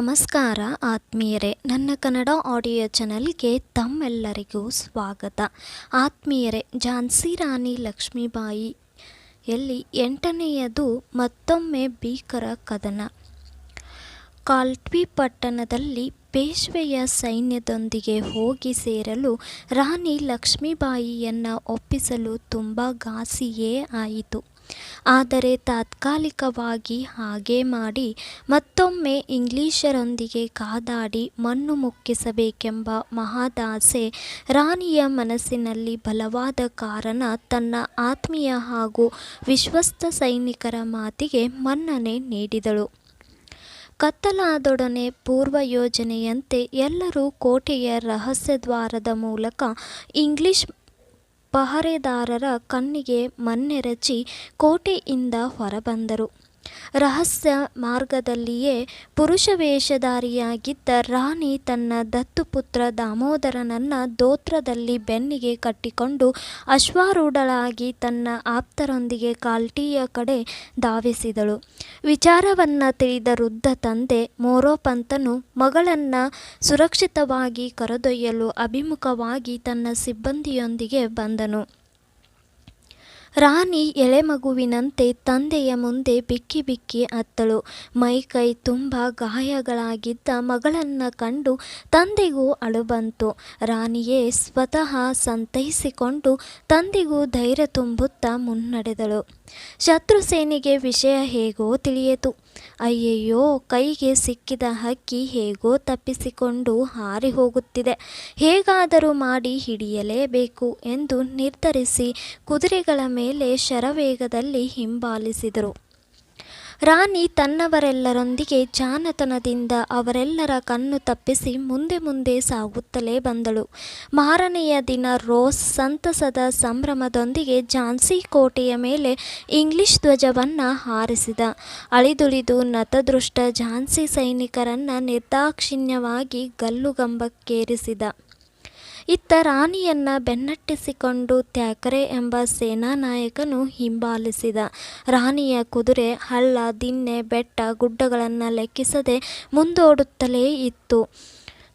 ನಮಸ್ಕಾರ ಆತ್ಮೀಯರೇ, ನನ್ನ ಕನ್ನಡ ಆಡಿಯೋ ಚಾನಲ್ಗೆ ತಮ್ಮೆಲ್ಲರಿಗೂ ಸ್ವಾಗತ. ಆತ್ಮೀಯರೇ, ಝಾನ್ಸಿ ರಾಣಿ ಲಕ್ಷ್ಮೀಬಾಯಿಯಲ್ಲಿ 8ನೆಯದು ಮತ್ತೊಮ್ಮೆ ಭೀಕರ ಕದನ. ಕಾಲ್ಟ್ವಿ ಪಟ್ಟಣದಲ್ಲಿ ಪೇಶ್ವೆಯ ಸೈನ್ಯದೊಂದಿಗೆ ಹೋಗಿ ಸೇರಲು ರಾಣಿ ಲಕ್ಷ್ಮೀಬಾಯಿಯನ್ನು ಒಪ್ಪಿಸಲು ತುಂಬ ಘಾಸಿಯೇ ಆಯಿತು. ಆದರೆ ತಾತ್ಕಾಲಿಕವಾಗಿ ಹಾಗೆ ಮಾಡಿ ಮತ್ತೊಮ್ಮೆ ಇಂಗ್ಲಿಷರೊಂದಿಗೆ ಕಾದಾಡಿ ಮಣ್ಣು ಮುಕ್ಕಿಸಬೇಕೆಂಬ ಮಹದಾಸೆ ರಾಣಿಯ ಮನಸ್ಸಿನಲ್ಲಿ ಬಲವಾದ ಕಾರಣ ತನ್ನ ಆತ್ಮೀಯ ಹಾಗೂ ವಿಶ್ವಸ್ತ ಸೈನಿಕರ ಮಾತಿಗೆ ಮನ್ನಣೆ ನೀಡಿದಳು. ಕತ್ತಲಾದೊಡನೆ ಪೂರ್ವಯೋಜನೆಯಂತೆ ಎಲ್ಲರೂ ಕೋಟೆಯ ರಹಸ್ಯದ್ವಾರದ ಮೂಲಕ ಇಂಗ್ಲಿಷ್ ಪಹರೆದಾರರ ಕಣ್ಣಿಗೆ ಮಣ್ಣೆರಚಿ ಕೋಟೆಯಿಂದ ಹೊರಬಂದರು. ರಹಸ್ಯ ಮಾರ್ಗದಲ್ಲಿಯೇ ಪುರುಷ ವೇಷಧಾರಿಯಾಗಿದ್ದ ರಾಣಿ ತನ್ನ ದತ್ತುಪುತ್ರ ದಾಮೋದರನನ್ನು ಧೋತ್ರದಲ್ಲಿ ಬೆನ್ನಿಗೆ ಕಟ್ಟಿಕೊಂಡು ಅಶ್ವಾರೂಢಳಾಗಿ ತನ್ನ ಆಪ್ತರೊಂದಿಗೆ ಕಾಲ್ಟಿಯ ಕಡೆ ಧಾವಿಸಿದಳು. ವಿಚಾರವನ್ನು ತಿಳಿದ ವೃದ್ಧ ತಂದೆ ಮೋರೋಪಂತನು ಮಗಳನ್ನು ಸುರಕ್ಷಿತವಾಗಿ ಕರೆದೊಯ್ಯಲು ಅಭಿಮುಖವಾಗಿ ತನ್ನ ಸಿಬ್ಬಂದಿಯೊಂದಿಗೆ ಬಂದನು. ರಾಣಿ ಎಳೆಮಗುವಿನಂತೆ ತಂದೆಯ ಮುಂದೆ ಬಿಕ್ಕಿ ಬಿಕ್ಕಿ ಅತ್ತಳು. ಮೈಕೈ ತುಂಬ ಗಾಯಗಳಾಗಿದ್ದ ಮಗಳನ್ನು ಕಂಡು ತಂದೆಗೂ ಅಳು ಬಂತು. ರಾಣಿಯೇ ಸ್ವತಃ ಸಂತೈಸಿಕೊಂಡು ತಂದೆಗೂ ಧೈರ್ಯ ತುಂಬುತ್ತಾ ಮುನ್ನಡೆದಳು. ಶತ್ರುಸೇನೆಗೆ ವಿಷಯ ಹೇಗೋ ತಿಳಿಯಿತು. ಅಯ್ಯಯ್ಯೋ, ಕೈಗೆ ಸಿಕ್ಕಿದ ಹಕ್ಕಿ ಹೇಗೋ ತಪ್ಪಿಸಿಕೊಂಡು ಹಾರಿ ಹೋಗುತ್ತಿದೆ, ಹೇಗಾದರೂ ಮಾಡಿ ಹಿಡಿಯಲೇಬೇಕು ಎಂದು ನಿರ್ಧರಿಸಿ ಕುದುರೆಗಳ ಮೇಲೆ ಶರವೇಗದಲ್ಲಿ ಹಿಂಬಾಲಿಸಿದರು. ರಾಣಿ ತನ್ನವರೆಲ್ಲರೊಂದಿಗೆ ಜಾಣತನದಿಂದ ಅವರೆಲ್ಲರ ಕಣ್ಣು ತಪ್ಪಿಸಿ ಮುಂದೆ ಮುಂದೆ ಸಾಗುತ್ತಲೇ ಬಂದಳು. ಮಾರನೆಯ ದಿನ ರೋಸ್ ಸಂತಸದ ಸಂಭ್ರಮದೊಂದಿಗೆ ಝಾನ್ಸಿ ಕೋಟೆಯ ಮೇಲೆ ಇಂಗ್ಲಿಷ್ ಧ್ವಜವನ್ನು ಹಾರಿಸಿದ. ಅಳಿದುಳಿದು ನತದೃಷ್ಟ ಝಾನ್ಸಿ ಸೈನಿಕರನ್ನು ನಿರ್ದಾಕ್ಷಿಣ್ಯವಾಗಿ ಗಲ್ಲುಗಂಬಕ್ಕೇರಿಸಿದ. ಇತ್ತ ರಾಣಿಯನ್ನು ಬೆನ್ನಟ್ಟಿಸಿಕೊಂಡು ಥ್ಯಾಕರೆ ಎಂಬ ಸೇನಾನಾಯಕನು ಹಿಂಬಾಲಿಸಿದ. ರಾಣಿಯ ಕುದುರೆ ಹಳ್ಳ ದಿಣ್ಣೆ ಬೆಟ್ಟ ಗುಡ್ಡಗಳನ್ನು ಲೆಕ್ಕಿಸದೆ ಮುಂದೋಡುತ್ತಲೇ ಇತ್ತು.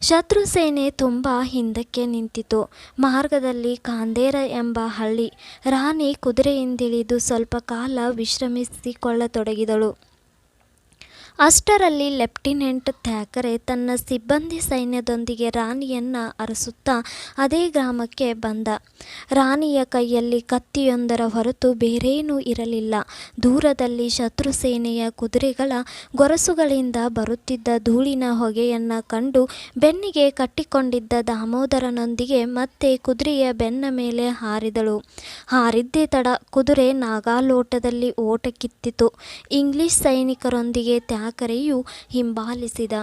ಶತ್ರುಸೇನೆ ತುಂಬ ಹಿಂದಕ್ಕೆ ನಿಂತಿತು. ಮಾರ್ಗದಲ್ಲಿ ಕಾಂದೇರ ಎಂಬ ಹಳ್ಳಿ. ರಾಣಿ ಕುದುರೆಯಿಂದಿಳಿದು ಸ್ವಲ್ಪ ಕಾಲ ವಿಶ್ರಮಿಸಿಕೊಳ್ಳತೊಡಗಿದಳು. ಅಷ್ಟರಲ್ಲಿ ಲೆಫ್ಟಿನೆಂಟ್ ಥ್ಯಾಕರೆ ತನ್ನ ಸಿಬ್ಬಂದಿ ಸೈನ್ಯದೊಂದಿಗೆ ರಾಣಿಯನ್ನು ಅರಸುತ್ತಾ ಅದೇ ಗ್ರಾಮಕ್ಕೆ ಬಂದ. ರಾಣಿಯ ಕೈಯಲ್ಲಿ ಕತ್ತಿಯೊಂದರ ಹೊರತು ಬೇರೇನೂ ಇರಲಿಲ್ಲ. ದೂರದಲ್ಲಿ ಶತ್ರುಸೇನೆಯ ಕುದುರೆಗಳ ಗೊರಸುಗಳಿಂದ ಬರುತ್ತಿದ್ದ ಧೂಳಿನ ಹೊಗೆಯನ್ನು ಕಂಡು ಬೆನ್ನಿಗೆ ಕಟ್ಟಿಕೊಂಡಿದ್ದ ದಾಮೋದರನೊಂದಿಗೆ ಮತ್ತೆ ಕುದುರೆಯ ಬೆನ್ನ ಮೇಲೆ ಹಾರಿದಳು. ಹಾರಿದ್ದೇ ತಡ, ಕುದುರೆ ನಾಗಾಲೋಟದಲ್ಲಿ ಓಟ ಕಿತ್ತಿತು. ಇಂಗ್ಲಿಷ್ ಸೈನಿಕರೊಂದಿಗೆ ಥ್ಯಾಕರೆಯು ಹಿಂಬಾಲಿಸಿದ.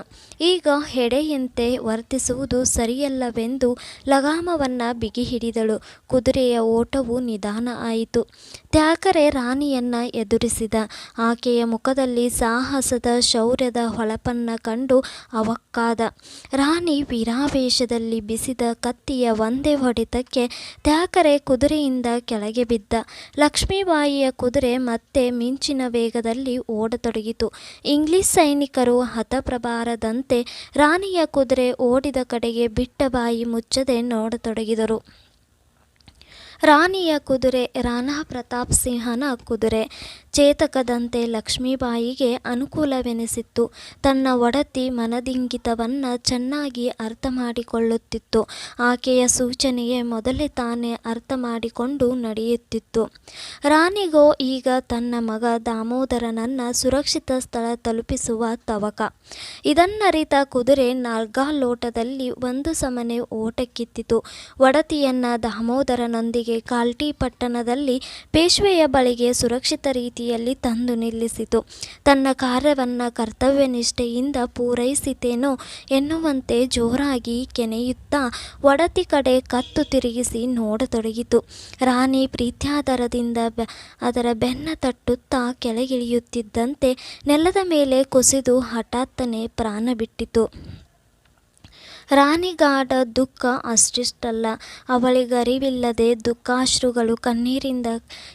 ಈಗ ಹೆಡೆಯಂತೆ ವರ್ತಿಸುವುದು ಸರಿಯಲ್ಲವೆಂದು ಲಗಾಮವನ್ನು ಬಿಗಿ ಹಿಡಿದಳು. ಕುದುರೆಯ ಓಟವು ನಿಧಾನ ಆಯಿತು. ಥ್ಯಾಕರೆ ರಾಣಿಯನ್ನು ಎದುರಿಸಿದ. ಆಕೆಯ ಮುಖದಲ್ಲಿ ಸಾಹಸದ ಶೌರ್ಯದ ಹೊಳಪನ್ನು ಕಂಡು ಅವಕ್ಕಾದ. ರಾಣಿ ವೀರಾವೇಶದಲ್ಲಿ ಬಿಸಿದ ಕತ್ತಿಯ ಒಂದೇ ಹೊಡೆತಕ್ಕೆ ಥ್ಯಾಕರೆ ಕುದುರೆಯಿಂದ ಕೆಳಗೆ ಬಿದ್ದ. ಲಕ್ಷ್ಮೀಬಾಯಿಯ ಕುದುರೆ ಮತ್ತೆ ಮಿಂಚಿನ ವೇಗದಲ್ಲಿ ಓಡತೊಡಗಿತು. ಇಂಗ್ಲಿಷ್ ಸೈನಿಕರು ಹತಪ್ರಭಾರದಂತೆ ರಾಣಿಯ ಕುದುರೆ ಓಡಿದ ಕಡೆಗೆ ಬಿಟ್ಟ ಬಾಯಿ ಮುಚ್ಚದೆ ನೋಡತೊಡಗಿದರು. ರಾಣಿಯ ಕುದುರೆ ರಾಣಾ ಪ್ರತಾಪ್ ಸಿಂಹನ ಕುದುರೆ. ಚೇತಕದಂತೆ ಲಕ್ಷ್ಮೀಬಾಯಿಗೆ ಅನುಕೂಲವೆನಿಸಿತ್ತು. ತನ್ನ ಒಡತಿ ಮನದಿಂಗಿತವನ್ನು ಚೆನ್ನಾಗಿ ಅರ್ಥ ಮಾಡಿಕೊಳ್ಳುತ್ತಿತ್ತು. ಆಕೆಯ ಸೂಚನೆಯೇ ಮೊದಲೇ ತಾನೇ ಅರ್ಥ ಮಾಡಿಕೊಂಡು ನಡೆಯುತ್ತಿತ್ತು. ರಾಣಿಗೋ ಈಗ ತನ್ನ ಮಗ ದಾಮೋದರನನ್ನು ಸುರಕ್ಷಿತ ಸ್ಥಳ ತಲುಪಿಸುವ ತವಕ. ಇದನ್ನರಿತ ಕುದುರೆ ನಾಗಾಲೋಟದಲ್ಲಿ ಒಂದು ಸಮನೆ ಓಟ ಕಿತ್ತಿತು. ಒಡತಿಯನ್ನು ದಾಮೋದರನೊಂದಿಗೆ ಕಾಲ್ಟಿ ಪಟ್ಟಣದಲ್ಲಿ ಪೇಶ್ವೆಯ ಬಳಿಗೆ ಸುರಕ್ಷಿತ ರೀತಿಯಲ್ಲಿ ತಂದು ನಿಲ್ಲಿಸಿತು. ತನ್ನ ಕಾರ್ಯವನ್ನು ಕರ್ತವ್ಯನಿಷ್ಠೆಯಿಂದ ಪೂರೈಸಿತೇನೋ ಎನ್ನುವಂತೆ ಜೋರಾಗಿ ಕೆನೆಯುತ್ತಾ ಒಡತಿ ಕಡೆ ಕತ್ತು ತಿರುಗಿಸಿ ನೋಡತೊಡಗಿತು. ರಾಣಿ ಪ್ರೀತ್ಯಾದರದಿಂದ ಅದರ ಬೆನ್ನ ತಟ್ಟುತ್ತಾ ಕೆಳಗಿಳಿಯುತ್ತಿದ್ದಂತೆ ನೆಲದ ಮೇಲೆ ಕುಸಿದು ಹಠಾತ್ತನೆ ಪ್ರಾಣ ಬಿಟ್ಟಿತು. ರಾಣಿಗಾಡ ದುಃಖ ಅಷ್ಟಿಷ್ಟಲ್ಲ. ಅವಳಿಗರಿವಿಲ್ಲದೆ ದುಃಖಾಶ್ರುಗಳು ಕಣ್ಣೀರಿಂದ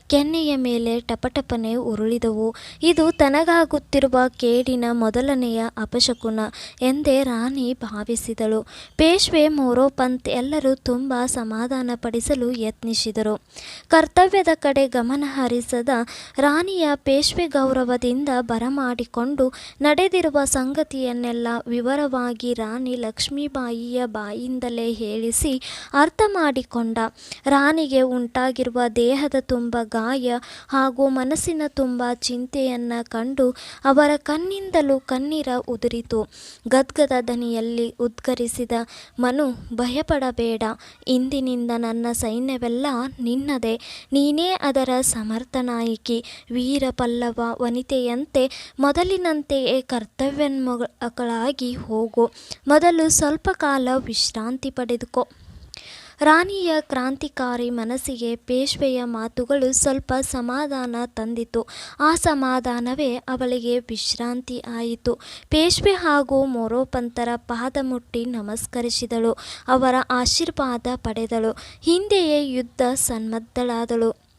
ಕೆನ್ನೆಯ ಮೇಲೆ ಟಪಟಪನೆ ಉರುಳಿದವು. ಇದು ತನಗಾಗುತ್ತಿರುವ ಕೇಡಿನ ಮೊದಲನೆಯ ಅಪಶಕುನ ಎಂದೇ ರಾಣಿ ಭಾವಿಸಿದಳು. ಪೇಶ್ವೆ ಮೊರೋಪಂತ್ ಎಲ್ಲರೂ ತುಂಬ ಸಮಾಧಾನಪಡಿಸಲು ಯತ್ನಿಸಿದರು. ಕರ್ತವ್ಯದ ಕಡೆ ಗಮನ ಹರಿಸದ ರಾಣಿಯ ಪೇಶ್ವೆ ಗೌರವದಿಂದ ಬರಮಾಡಿಕೊಂಡು ನಡೆದಿರುವ ಸಂಗತಿಯನ್ನೆಲ್ಲ ವಿವರವಾಗಿ ರಾಣಿ ಲಕ್ಷ್ಮೀಬಾಯಿಯ ಬಾಯಿಂದಲೇ ಹೇಳಿಸಿ ಅರ್ಥ ಮಾಡಿಕೊಂಡ. ರಾಣಿಗೆ ಉಂಟಾಗಿರುವ ದೇಹದ ತುಂಬ ಗಾಯ ಹಾಗೂ ಮನಸ್ಸಿನ ತುಂಬ ಚಿಂತೆಯನ್ನು ಕಂಡು ಅವರ ಕಣ್ಣಿಂದಲೂ ಕಣ್ಣೀರ ಉದುರಿತು. ಗದ್ಗದ ದನಿಯಲ್ಲಿ ಉದ್ಗರಿಸಿದ ಮನು, ಭಯಪಡಬೇಡ. ಇಂದಿನಿಂದ ನನ್ನ ಸೈನ್ಯವೆಲ್ಲ ನಿನ್ನದೇ. ನೀನೇ ಅದರ ಸಮರ್ಥ ನಾಯಕಿ. ವೀರ ಪಲ್ಲವ ವನಿತೆಯಂತೆ ಮೊದಲಿನಂತೆಯೇ ಕರ್ತವ್ಯೋನ್ಮುಖಳಾಗಿ ಹೋಗು. ಮೊದಲು ಸ್ವಲ್ಪ ಕಾಲ ವಿಶ್ರಾಂತಿ ಪಡೆದುಕೋ. ರಾಣಿಯ ಕ್ರಾಂತಿಕಾರಿ ಮನಸ್ಸಿಗೆ ಪೇಶ್ವೆಯ ಮಾತುಗಳು ಸ್ವಲ್ಪ ಸಮಾಧಾನ ತಂದಿತು. ಆ ಸಮಾಧಾನವೇ ಅವಳಿಗೆ ವಿಶ್ರಾಂತಿ ಆಯಿತು. ಪೇಶ್ವೆ ಹಾಗೂ ಮೊರೋಪಂತರ ಪಾದ ಮುಟ್ಟಿ ನಮಸ್ಕರಿಸಿದಳು. ಅವರ ಆಶೀರ್ವಾದ ಪಡೆದಳು. ಹಿಂದೆಯೇ ಯುದ್ಧ ಸನ್ನದ್ಧಳಾದಳು.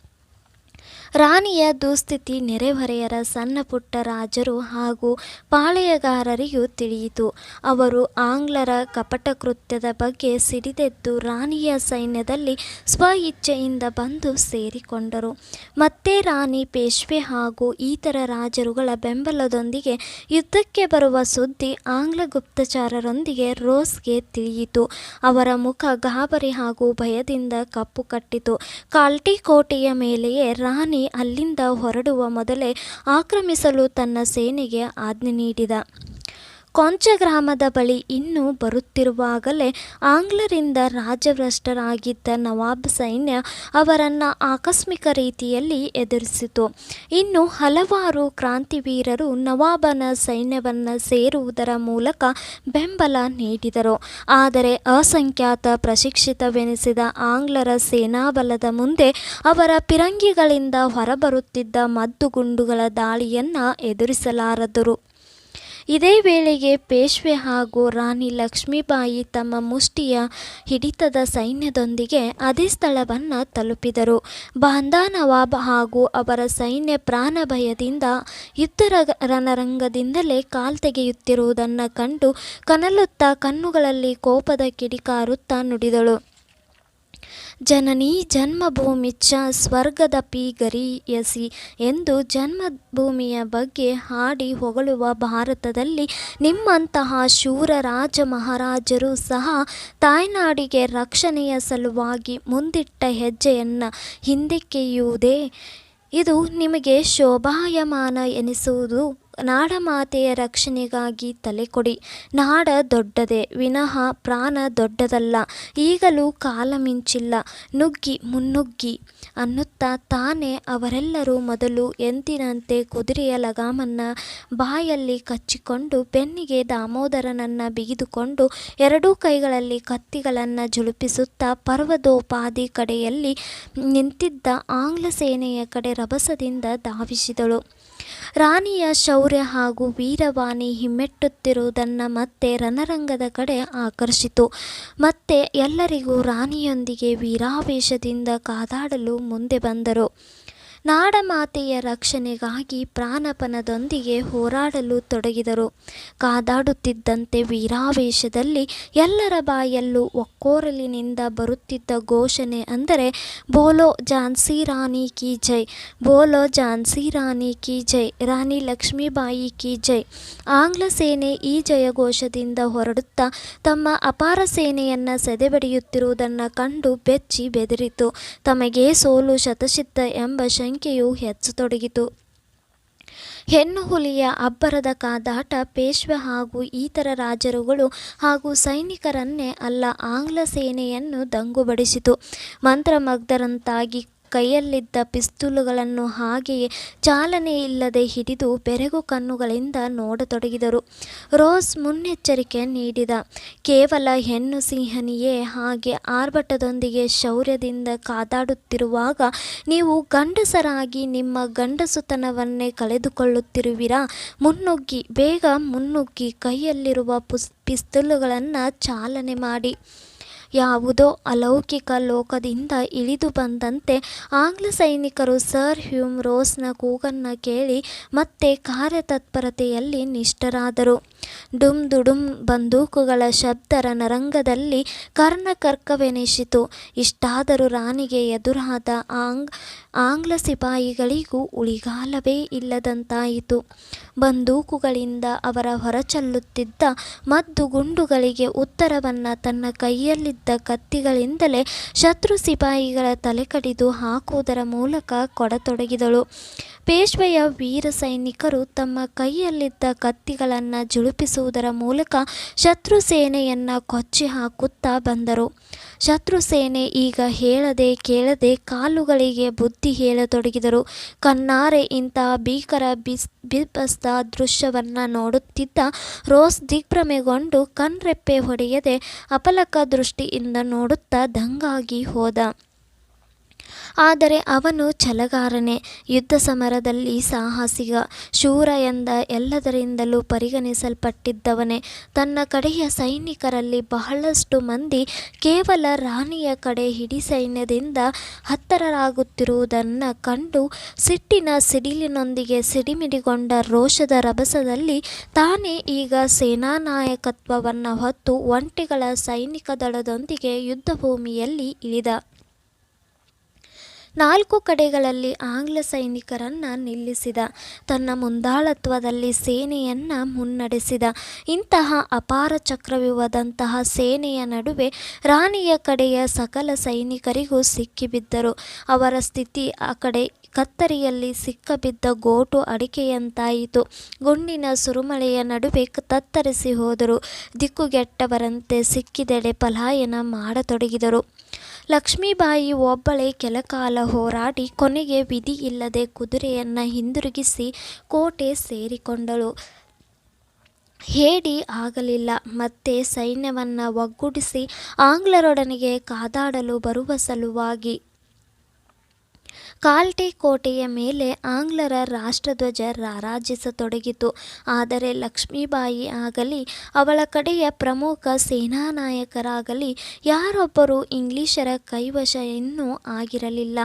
ರಾಣಿಯ ದುಸ್ಥಿತಿ ನೆರೆಹೊರೆಯರ ಸಣ್ಣ ಪುಟ್ಟ ರಾಜರು ಹಾಗೂ ಪಾಳೆಯಗಾರರಿಗೂ ತಿಳಿಯಿತು. ಅವರು ಆಂಗ್ಲರ ಕಪಟಕೃತ್ಯದ ಬಗ್ಗೆ ಸಿಡಿದೆದ್ದು ರಾಣಿಯ ಸೈನ್ಯದಲ್ಲಿ ಸ್ವಇಚ್ಛೆಯಿಂದ ಬಂದು ಸೇರಿಕೊಂಡರು. ಮತ್ತೆ ರಾಣಿ ಪೇಶ್ವೆ ಹಾಗೂ ಇತರ ರಾಜರುಗಳ ಬೆಂಬಲದೊಂದಿಗೆ ಯುದ್ಧಕ್ಕೆ ಬರುವ ಸುದ್ದಿ ಆಂಗ್ಲ ಗುಪ್ತಚರರೊಂದಿಗೆ ರೋಸ್ಗೆ ತಿಳಿಯಿತು. ಅವರ ಮುಖ ಗಾಬರಿ ಹಾಗೂ ಭಯದಿಂದ ಕಪ್ಪು ಕಟ್ಟಿತು. ಕಾಲ್ಟಿ ಕೋಟೆಯ ಮೇಲೆಯೇ ರಾಣಿ ಅಲ್ಲಿಂದ ಹೊರಡುವ ಮೊದಲೇ ಆಕ್ರಮಿಸಲು ತನ್ನ ಸೇನೆಗೆ ಆಜ್ಞೆ ನೀಡಿದ. ಕೊಂಚ ಗ್ರಾಮದ ಬಳಿ ಇನ್ನೂ ಬರುತ್ತಿರುವಾಗಲೇ ಆಂಗ್ಲರಿಂದ ರಾಜಭ್ರಷ್ಟರಾಗಿದ್ದ ನವಾಬ್ ಸೈನ್ಯ ಅವರನ್ನು ಆಕಸ್ಮಿಕ ರೀತಿಯಲ್ಲಿ ಎದುರಿಸಿತು. ಇನ್ನು ಹಲವಾರು ಕ್ರಾಂತಿವೀರರು ನವಾಬನ ಸೈನ್ಯವನ್ನು ಸೇರುವುದರ ಮೂಲಕ ಬೆಂಬಲ ನೀಡಿದರು. ಆದರೆ ಅಸಂಖ್ಯಾತ ಪ್ರಶಿಕ್ಷಿತವೆನಿಸಿದ ಆಂಗ್ಲರ ಸೇನಾಬಲದ ಮುಂದೆ ಅವರ ಪಿರಂಗಿಗಳಿಂದ ಹೊರಬರುತ್ತಿದ್ದ ಮದ್ದುಗುಂಡುಗಳ ದಾಳಿಯನ್ನು ಎದುರಿಸಲಾರದರು. ಇದೇ ವೇಳೆಗೆ ಪೇಶ್ವೆ ಹಾಗೂ ರಾಣಿ ಲಕ್ಷ್ಮೀಬಾಯಿ ತಮ್ಮ ಮುಷ್ಟಿಯ ಹಿಡಿತದ ಸೈನ್ಯದೊಂದಿಗೆ ಅದೇ ಸ್ಥಳವನ್ನು ತಲುಪಿದರು. ಬಾಂದಾ ನವಾಬ್ ಹಾಗೂ ಅವರ ಸೈನ್ಯ ಪ್ರಾಣ ಭಯದಿಂದ ಯುದ್ಧ ರಣರಂಗದಿಂದಲೇ ಕಾಲ್ತೆಗೆಯುತ್ತಿರುವುದನ್ನು ಕಂಡು ಕನಲುತ್ತಾ ಕಣ್ಣುಗಳಲ್ಲಿ ಕೋಪದ ಕಿಡಿಕಾರುತ್ತಾ ನುಡಿದಳು. ಜನನೀ ಜನ್ಮಭೂಮಿಚ್ಚ ಸ್ವರ್ಗದಪಿ ಗರೀಯಸಿ ಎಂದು ಜನ್ಮಭೂಮಿಯ ಬಗ್ಗೆ ಹಾಡಿ ಹೊಗಳುವ ಭಾರತದಲ್ಲಿ ನಿಮ್ಮಂತಹ ಶೂರ ರಾಜ ಮಹಾರಾಜರು ಸಹ ತಾಯ್ನಾಡಿಗೆ ರಕ್ಷಣೆಯ ಸಲುವಾಗಿ ಮುಂದಿಟ್ಟ ಹೆಜ್ಜೆಯನ್ನು ಹಿಂದಕ್ಕೆಯುವುದೇ ಇದು ನಿಮಗೆ ಶೋಭಾಯಮಾನ ಎನಿಸುವುದು? ನಾಡಮಾತೆಯ ರಕ್ಷಣೆಗಾಗಿ ತಲೆಕೊಡಿ. ನಾಡ ದೊಡ್ಡದೆ ವಿನಃ ಪ್ರಾಣ ದೊಡ್ಡದಲ್ಲ. ಈಗಲೂ ಕಾಲ ಮಿಂಚಿಲ್ಲ. ನುಗ್ಗಿ ಮುನ್ನುಗ್ಗಿ ಅನ್ನುತ್ತಾ ತಾನೇ ಅವರೆಲ್ಲರೂ ಮೊದಲು ಎಂದಿನಂತೆ ಕುದುರೆಯ ಲಗಾಮನ್ನು ಬಾಯಲ್ಲಿ ಕಚ್ಚಿಕೊಂಡು ಬೆನ್ನಿಗೆ ದಾಮೋದರನನ್ನು ಬಿಗಿದುಕೊಂಡು ಎರಡೂ ಕೈಗಳಲ್ಲಿ ಕತ್ತಿಗಳನ್ನು ಝುಳುಪಿಸುತ್ತಾ ಪರ್ವತೋಪಾದಿ ಕಡೆಯಲ್ಲಿ ನಿಂತಿದ್ದ ಆಂಗ್ಲ ಸೇನೆಯ ಕಡೆ ರಭಸದಿಂದ ಧಾವಿಸಿದಳು. ರಾಣಿಯ ಶೌರ್ಯ ಹಾಗೂ ವೀರವಾಣಿ ಹಿಮ್ಮೆಟ್ಟುತ್ತಿರುವುದನ್ನು ಮತ್ತೆ ರಣರಂಗದ ಕಡೆ ಆಕರ್ಷಿತು. ಮತ್ತೆ ಎಲ್ಲರಿಗೂ ರಾಣಿಯೊಂದಿಗೆ ವೀರಾವೇಶದಿಂದ ಕಾದಾಡಲು ಮುಂದೆ ಬಂದರು. ನಾಡಮಾತೆಯ ರಕ್ಷಣೆಗಾಗಿ ಪ್ರಾಣಪಣದೊಂದಿಗೆ ಹೋರಾಡಲು ತೊಡಗಿದರು. ಕಾದಾಡುತ್ತಿದ್ದಂತೆ ವೀರಾವೇಶದಲ್ಲಿ ಎಲ್ಲರ ಬಾಯಲ್ಲೂ ಒಕ್ಕೊರಲಿನಿಂದ ಬರುತ್ತಿದ್ದ ಘೋಷಣೆ ಅಂದರೆ ಬೋಲೋ ಝಾನ್ಸಿ ರಾಣಿ ಕಿ ಜೈ, ಬೋಲೋ ಝಾನ್ಸಿ ರಾಣಿ ಕಿ ಜೈ, ರಾಣಿ ಲಕ್ಷ್ಮೀಬಾಯಿ ಕಿ ಜೈ. ಆಂಗ್ಲ ಸೇನೆ ಈ ಜಯಘೋಷದಿಂದ ಹೊರಡುತ್ತಾ ತಮ್ಮ ಅಪಾರ ಸೇನೆಯನ್ನು ಸೆದೆಬಡಿಯುತ್ತಿರುವುದನ್ನು ಕಂಡು ಬೆಚ್ಚಿ ಬೆದರಿತು. ತಮಗೆ ಸೋಲು ಶತಸಿದ್ಧ ಎಂಬ ಶಂಕೆಯು ಹೆಚ್ಚತೊಡಗಿತು. ಹೆಣ್ಣು ಹುಲಿಯ ಅಬ್ಬರದ ಕಾದಾಟ ಪೇಶ್ವೆ ಹಾಗೂ ಇತರ ರಾಜರುಗಳು ಹಾಗೂ ಸೈನಿಕರನ್ನೇ ಅಲ್ಲ ಆಂಗ್ಲ ಸೇನೆಯನ್ನು ದಂಗುಬಡಿಸಿತು. ಮಂತ್ರಮುಗ್ಧರಂತಾಗಿ ಕೈಯಲ್ಲಿದ್ದ ಪಿಸ್ತೂಲುಗಳನ್ನು ಹಾಗೆಯೇ ಚಾಲನೆ ಇಲ್ಲದೆ ಹಿಡಿದು ಬೆರಗು ಕಣ್ಣುಗಳಿಂದ ನೋಡತೊಡಗಿದರು. ರೋಸ್ ಮುನ್ನೆಚ್ಚರಿಕೆ ನೀಡಿದ. ಕೇವಲ ಹೆಣ್ಣು ಸಿಂಹನಿಯೇ ಹಾಗೆ ಆರ್ಭಟದೊಂದಿಗೆ ಶೌರ್ಯದಿಂದ ಕಾದಾಡುತ್ತಿರುವಾಗ ನೀವು ಗಂಡಸರಾಗಿ ನಿಮ್ಮ ಗಂಡಸುತನವನ್ನೇ ಕಳೆದುಕೊಳ್ಳುತ್ತಿರುವಿರಾ? ಮುನ್ನುಗ್ಗಿ, ಬೇಗ ಮುನ್ನುಗ್ಗಿ, ಕೈಯಲ್ಲಿರುವ ಪಿಸ್ತೂಲುಗಳನ್ನು ಚಾಲನೆ ಮಾಡಿ. ಯಾವುದೋ ಅಲೌಕಿಕ ಲೋಕದಿಂದ ಇಳಿದು ಬಂದಂತೆ ಆಂಗ್ಲ ಸೈನಿಕರು ಸರ್ ಹ್ಯೂಮ್ ರೋಸ್ನ ಕೂಗನ್ನು ಕೇಳಿ ಮತ್ತೆ ಕಾರ್ಯತತ್ಪರತೆಯಲ್ಲಿ ನಿಷ್ಠರಾದರು. ಡುಮ್ ದುಡುಮ್ ಬಂದೂಕುಗಳ ಶಬ್ದ ರಣರಂಗದಲ್ಲಿ ಕರ್ಣಕರ್ಕವೆನಿಸಿತು. ಇಷ್ಟಾದರೂ ರಾಣಿಗೆ ಎದುರಾದ ಆಂಗ್ಲ ಸಿಪಾಯಿಗಳಿಗೂ ಉಳಿಗಾಲವೇ ಇಲ್ಲದಂತಾಯಿತು. ಬಂದೂಕುಗಳಿಂದ ಅವರ ಹೊರಚೆಲ್ಲುತ್ತಿದ್ದ ಮದ್ದು ಗುಂಡುಗಳಿಗೆ ಉತ್ತರವನ್ನು ತನ್ನ ಕೈಯಲ್ಲಿದ್ದ ಕತ್ತಿಗಳಿಂದಲೇ ಶತ್ರು ಸಿಪಾಯಿಗಳ ತಲೆ ಕಡಿದು ಹಾಕುವುದರ ಮೂಲಕ ಕೊಡತೊಡಗಿದಳು. ಪೇಶ್ವೆಯ ವೀರ ಸೈನಿಕರು ತಮ್ಮ ಕೈಯಲ್ಲಿದ್ದ ಕತ್ತಿಗಳನ್ನು ಜುಳುಪಿಸುವುದರ ಮೂಲಕ ಶತ್ರು ಸೇನೆಯನ್ನು ಕೊಚ್ಚಿ ಹಾಕುತ್ತಾ ಬಂದರು. ಶತ್ರು ಸೇನೆ ಈಗ ಹೇಳದೆ ಕೇಳದೆ ಕಾಲುಗಳಿಗೆ ಬುದ್ಧಿ ಹೇಳತೊಡಗಿದರು. ಕಣ್ಣಾರೆ ಇಂತಹ ಭೀಕರ ಬೀಭತ್ಸ ದೃಶ್ಯವನ್ನು ನೋಡುತ್ತಿದ್ದ ರೋಸ್ ದಿಗ್ಭ್ರಮೆಗೊಂಡು ಕಣ್ರೆಪ್ಪೆ ಹೊಡೆಯದೆ ಅಪಲಕ ದೃಷ್ಟಿಯಿಂದ ನೋಡುತ್ತಾ ದಂಗಾಗಿ ಹೋದ. ಆದರೆ ಅವನು ಛಲಗಾರನೇ, ಯುದ್ಧ ಸಮರದಲ್ಲಿ ಸಾಹಸಿಗ, ಶೂರ ಎಂದ ಎಲ್ಲದರಿಂದಲೂ ಪರಿಗಣಿಸಲ್ಪಟ್ಟಿದ್ದವನೇ. ತನ್ನ ಕಡೆಯ ಸೈನಿಕರಲ್ಲಿ ಬಹಳಷ್ಟು ಮಂದಿ ಕೇವಲ ರಾಣಿಯ ಕಡೆ ಹಿಡಿ ಸೈನ್ಯದಿಂದ ಹತರಾಗುತ್ತಿರುವುದನ್ನು ಕಂಡು ಸಿಟ್ಟಿನ ಸಿಡಿಲಿನೊಂದಿಗೆ ಸಿಡಿಮಿಡಿಗೊಂಡ ರೋಷದ ರಭಸದಲ್ಲಿ ತಾನೇ ಈಗ ಸೇನಾನಾಯಕತ್ವವನ್ನು ಹೊತ್ತು ಒಂಟೆಗಳ ಸೈನಿಕ ದಳದೊಂದಿಗೆ ಯುದ್ಧಭೂಮಿಯಲ್ಲಿ ಇಳಿದ. 4 ಕಡೆಗಳಲ್ಲಿ ಆಂಗ್ಲ ಸೈನಿಕರನ್ನು ನಿಲ್ಲಿಸಿದ. ತನ್ನ ಮುಂದಾಳತ್ವದಲ್ಲಿ ಸೇನೆಯನ್ನು ಮುನ್ನಡೆಸಿದ. ಇಂತಹ ಅಪಾರ ಚಕ್ರವ್ಯೂಹದಂತಹ ಸೇನೆಯ ನಡುವೆ ರಾಣಿಯ ಕಡೆಯ ಸಕಲ ಸೈನಿಕರಿಗೂ ಸಿಕ್ಕಿಬಿದ್ದರು. ಅವರ ಸ್ಥಿತಿ ಆ ಕಡೆ ಕತ್ತರಿಯಲ್ಲಿ ಸಿಕ್ಕಬಿದ್ದ ಗೋಟು ಅಡಿಕೆಯಂತಾಯಿತು. ಗುಂಡಿನ ಸುರುಮಳೆಯ ನಡುವೆ ತತ್ತರಿಸಿ ಹೋದರು. ದಿಕ್ಕುಗೆಟ್ಟವರಂತೆ ಸಿಕ್ಕಿದೆಡೆ ಪಲಾಯನ ಮಾಡತೊಡಗಿದರು. ಲಕ್ಷ್ಮೀಬಾಯಿ ಒಬ್ಬಳೇ ಕೆಲಕಾಲ ಹೋರಾಡಿ ಕೊನೆಗೆ ವಿಧಿ ಇಲ್ಲದೆ ಕುದುರೆಯನ್ನು ಹಿಂದಿರುಗಿಸಿ ಕೋಟೆ ಸೇರಿಕೊಂಡಳು. ಹೇಡಿ ಆಗಲಿಲ್ಲ. ಮತ್ತೆ ಸೈನ್ಯವನ್ನು ಒಗ್ಗೂಡಿಸಿ ಆಂಗ್ಲರೊಡನೆಗೆ ಕಾದಾಡಲು ಬರುವ ಸಲುವಾಗಿ ಕಾಲ್ಟೆ ಕೋಟೆಯ ಮೇಲೆ ಆಂಗ್ಲರ ರಾಷ್ಟ್ರಧ್ವಜ ರಾರಾಜಿಸತೊಡಗಿತು. ಆದರೆ ಲಕ್ಷ್ಮೀಬಾಯಿ ಆಗಲಿ ಅವಳ ಕಡೆಯ ಪ್ರಮುಖ ಸೇನಾನಾಯಕರಾಗಲಿ ಯಾರೊಬ್ಬರೂ ಇಂಗ್ಲಿಷರ ಕೈವಶ ಇನ್ನೂ ಆಗಿರಲಿಲ್ಲ.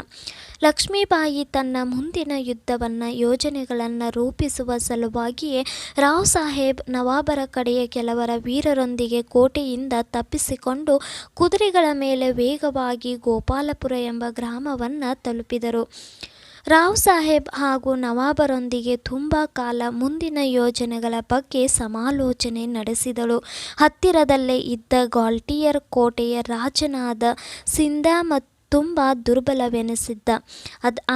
ಲಕ್ಷ್ಮೀಬಾಯಿ ತನ್ನ ಮುಂದಿನ ಯುದ್ಧವನ್ನು ಯೋಜನೆಗಳನ್ನು ರೂಪಿಸುವ ಸಲುವಾಗಿಯೇ ರಾವ್ ಸಾಹೇಬ್ ನವಾಬರ ಕಡೆಯ ಕೆಲವರ ವೀರರೊಂದಿಗೆ ಕೋಟೆಯಿಂದ ತಪ್ಪಿಸಿಕೊಂಡು ಕುದುರೆಗಳ ಮೇಲೆ ವೇಗವಾಗಿ ಗೋಪಾಲಪುರ ಎಂಬ ಗ್ರಾಮವನ್ನು ತಲುಪಿದರು. ರಾವ್ ಸಾಹೇಬ್ ಹಾಗೂ ನವಾಬರೊಂದಿಗೆ ತುಂಬ ಕಾಲ ಮುಂದಿನ ಯೋಜನೆಗಳ ಬಗ್ಗೆ ಸಮಾಲೋಚನೆ ನಡೆಸಿದಳು. ಹತ್ತಿರದಲ್ಲೇ ಇದ್ದ ಗ್ವಾಲ್ಟಿಯರ್ ಕೋಟೆಯ ರಾಜನಾದ ಸಿಂಧಾ ತುಂಬ ದುರ್ಬಲವೆನಿಸಿದ್ದ.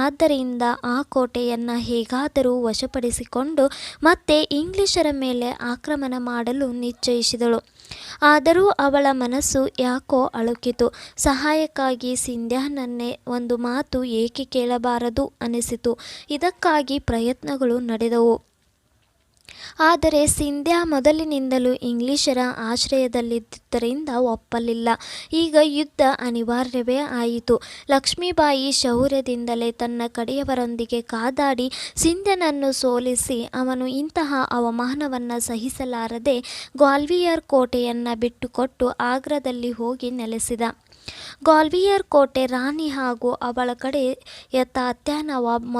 ಆದ್ದರಿಂದ ಆ ಕೋಟೆಯನ್ನು ಹೇಗಾದರೂ ವಶಪಡಿಸಿಕೊಂಡು ಮತ್ತೆ ಇಂಗ್ಲಿಷರ ಮೇಲೆ ಆಕ್ರಮಣ ಮಾಡಲು ನಿಶ್ಚಯಿಸಿದಳು. ಆದರೂ ಅವಳ ಮನಸ್ಸು ಯಾಕೋ ಅಳುಕಿತು. ಸಹಾಯಕ್ಕಾಗಿ ಸಿಂಧ್ಯಾನನ್ನೇ ಒಂದು ಮಾತು ಏಕೆ ಕೇಳಬಾರದು ಅನಿಸಿತು. ಇದಕ್ಕಾಗಿ ಪ್ರಯತ್ನಗಳು ನಡೆದವು. ಆದರೆ ಸಿಂಧ್ಯಾ ಮೊದಲಿನಿಂದಲೂ ಇಂಗ್ಲಿಷರ ಆಶ್ರಯದಲ್ಲಿದ್ದುದರಿಂದ ಒಪ್ಪಲಿಲ್ಲ. ಈಗ ಯುದ್ಧ ಅನಿವಾರ್ಯವೇ ಆಯಿತು. ಲಕ್ಷ್ಮೀಬಾಯಿ ಶೌರ್ಯದಿಂದಲೇ ತನ್ನ ಕಡೆಯವರೊಂದಿಗೆ ಕಾದಾಡಿ ಸಿಂಧ್ಯನನ್ನು ಸೋಲಿಸಿ ಅವನು ಇಂತಹ ಅವಮಾನವನ್ನು ಸಹಿಸಲಾರದೆ ಗ್ವಾಲಿಯರ್ ಕೋಟೆಯನ್ನು ಬಿಟ್ಟುಕೊಟ್ಟು ಆಗ್ರಾದಲ್ಲಿ ಹೋಗಿ ನೆಲೆಸಿದ. ಗ್ವಾಲಿಯರ್ ಕೋಟೆ ರಾಣಿ ಹಾಗೂ ಅವಳ ಕಡೆಯ ತಾತ್ಯಾ ನವಾಬ್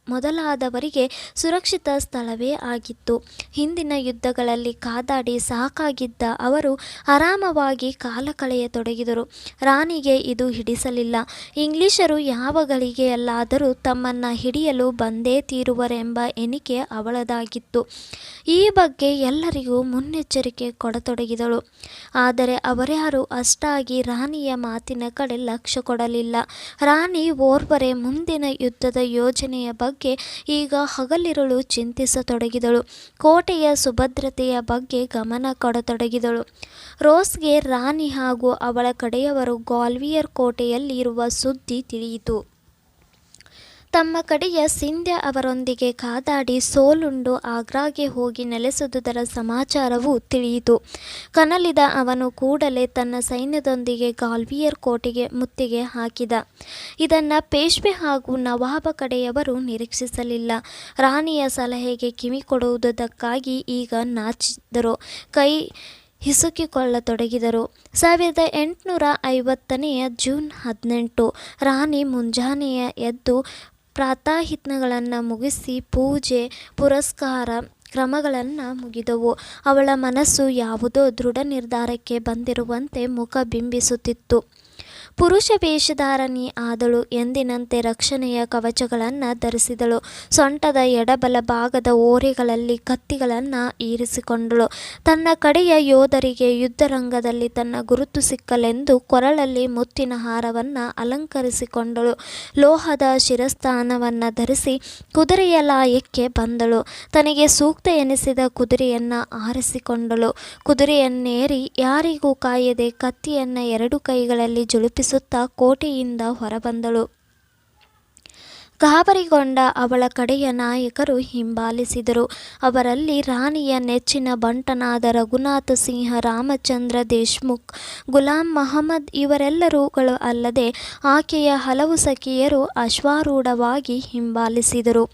ಮೊದಲಾದವರಿಗೆ ಸುರಕ್ಷಿತ ಸ್ಥಳವೇ ಆಗಿತ್ತು. ಹಿಂದಿನ ಯುದ್ಧಗಳಲ್ಲಿ ಕಾದಾಡಿ ಸಾಕಾಗಿದ್ದ ಅವರು ಆರಾಮವಾಗಿ ಕಾಲ ಕಳೆಯತೊಡಗಿದರು. ರಾಣಿಗೆ ಇದು ಹಿಡಿಸಲಿಲ್ಲ. ಇಂಗ್ಲಿಷರು ಯಾವ ಗಳಿಗೆಯಲ್ಲಾದರೂ ತಮ್ಮನ್ನು ಹಿಡಿಯಲು ಬಂದೇ ತೀರುವರೆಂಬ ಎಣಿಕೆ ಅವಳದಾಗಿತ್ತು. ಈ ಬಗ್ಗೆ ಎಲ್ಲರಿಗೂ ಮುನ್ನೆಚ್ಚರಿಕೆ ಕೊಡತೊಡಗಿದಳು. ಆದರೆ ಅವರ್ಯಾರೂ ಅಷ್ಟಾಗಿ ರಾಣಿಯ ಮಾತಿನ ಕಡೆ ಲಕ್ಷ್ಯ ಕೊಡಲಿಲ್ಲ. ರಾಣಿ ಓರ್ವರೆ ಮುಂದಿನ ಯುದ್ಧದ ಯೋಜನೆಯ ಬಗ್ಗೆ ಈಗ ಹಗಲಿರುಳು ಚಿಂತಿಸತೊಡಗಿದಳು. ಕೋಟೆಯ ಸುಭದ್ರತೆಯ ಬಗ್ಗೆ ಗಮನ ಕೊಡತೊಡಗಿದಳು. ರೋಸ್ಗೆ ರಾಣಿ ಹಾಗೂ ಅವಳ ಕಡೆಯವರು ಗ್ವಾಲಿಯರ್ ಕೋಟೆಯಲ್ಲಿ ಇರುವ ಸುದ್ದಿ ತಿಳಿಯಿತು. ತಮ್ಮ ಕಡೆಯ ಸಿಂಧ್ಯ ಅವರೊಂದಿಗೆ ಕಾದಾಡಿ ಸೋಲುಂಡು ಆಗ್ರಾಗೆ ಹೋಗಿ ನೆಲೆಸುವುದರ ಸಮಾಚಾರವೂ ತಿಳಿಯಿತು. ಕನಲಿದ ಅವನು ಕೂಡಲೇ ತನ್ನ ಸೈನ್ಯದೊಂದಿಗೆ ಗ್ವಾಲಿಯರ್ ಕೋಟೆಗೆ ಮುತ್ತಿಗೆ ಹಾಕಿದ. ಇದನ್ನು ಪೇಶ್ವೆ ಹಾಗೂ ನವಾಬ ಕಡೆಯವರು ನಿರೀಕ್ಷಿಸಲಿಲ್ಲ. ರಾಣಿಯ ಸಲಹೆಗೆ ಕಿವಿ ಕೊಡುವುದಕ್ಕಾಗಿ ಈಗ ನಾಚಿದರು, ಕೈ ಹಿಸುಕಿಕೊಳ್ಳತೊಡಗಿದರು. 1850 ಜೂನ್ 18 ರಾಣಿ ಮುಂಜಾನೆಯ ಎದ್ದು ಪ್ರಾತಃಹಿತಗಳನ್ನು ಮುಗಿಸಿ ಪೂಜೆ ಪುರಸ್ಕಾರ ಕ್ರಮಗಳನ್ನು ಮುಗಿದವು. ಅವಳ ಮನಸ್ಸು ಯಾವುದೋ ದೃಢ ನಿರ್ಧಾರಕ್ಕೆ ಬಂದಿರುವಂತೆ ಮುಖ ಬಿಂಬಿಸುತ್ತಿತ್ತು. ಪುರುಷ ವೇಷಧಾರಣಿ ಆದಳು. ಎಂದಿನಂತೆ ರಕ್ಷಣೆಯ ಕವಚಗಳನ್ನು ಧರಿಸಿದಳು. ಸೊಂಟದ ಎಡಬಲ ಭಾಗದ ಓರೆಗಳಲ್ಲಿ ಕತ್ತಿಗಳನ್ನು ಇರಿಸಿಕೊಂಡಳು. ತನ್ನ ಕಡೆಯ ಯೋಧರಿಗೆ ಯುದ್ಧರಂಗದಲ್ಲಿ ತನ್ನ ಗುರುತು ಸಿಕ್ಕಲೆಂದು ಕೊರಳಲ್ಲಿ ಮುತ್ತಿನ ಹಾರವನ್ನು ಅಲಂಕರಿಸಿಕೊಂಡಳು. ಲೋಹದ ಶಿರಸ್ಥಾನವನ್ನು ಧರಿಸಿ ಕುದುರೆಯ ಲಾಯಕ್ಕೆ ಬಂದಳು. ತನಗೆ ಸೂಕ್ತ ಎನಿಸಿದ ಕುದುರೆಯನ್ನು ಆರಿಸಿಕೊಂಡಳು. ಕುದುರೆಯನ್ನೇರಿ ಯಾರಿಗೂ ಕಾಯದೆ ಕತ್ತಿಯನ್ನು 2 ಕೈಗಳಲ್ಲಿ ಜುಳುಪಿಸುತ್ತಾ ಕೋಟೆಯಿಂದ ಹೊರಬಂದಳು. ಗಾಬರಿಗೊಂಡ ಅವಳ ಕಡೆಯ ನಾಯಕರು ಹಿಂಬಾಲಿಸಿದರು. ಅವರಲ್ಲಿ ರಾಣಿಯ ನೆಚ್ಚಿನ ಬಂಟನಾದ ರಘುನಾಥ ಸಿಂಹ, ರಾಮಚಂದ್ರ ದೇಶ್ಮುಖ್, ಗುಲಾಂ ಮಹಮ್ಮದ್ ಇವರೆಲ್ಲರುಗಳು ಅಲ್ಲದೆ ಆಕೆಯ ಹಲವು ಸಖಿಯರು ಅಶ್ವಾರೂಢವಾಗಿ ಹಿಂಬಾಲಿಸಿದರು.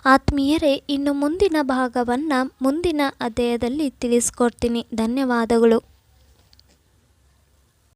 ಆತ್ಮೀಯರೇ, ಇನ್ನು ಮುಂದಿನ ಭಾಗವನ್ನು ಮುಂದಿನ ಅಧ್ಯಾಯದಲ್ಲಿ ತಿಳಿಸ್ಕೊಡ್ತೀನಿ. ಧನ್ಯವಾದಗಳು.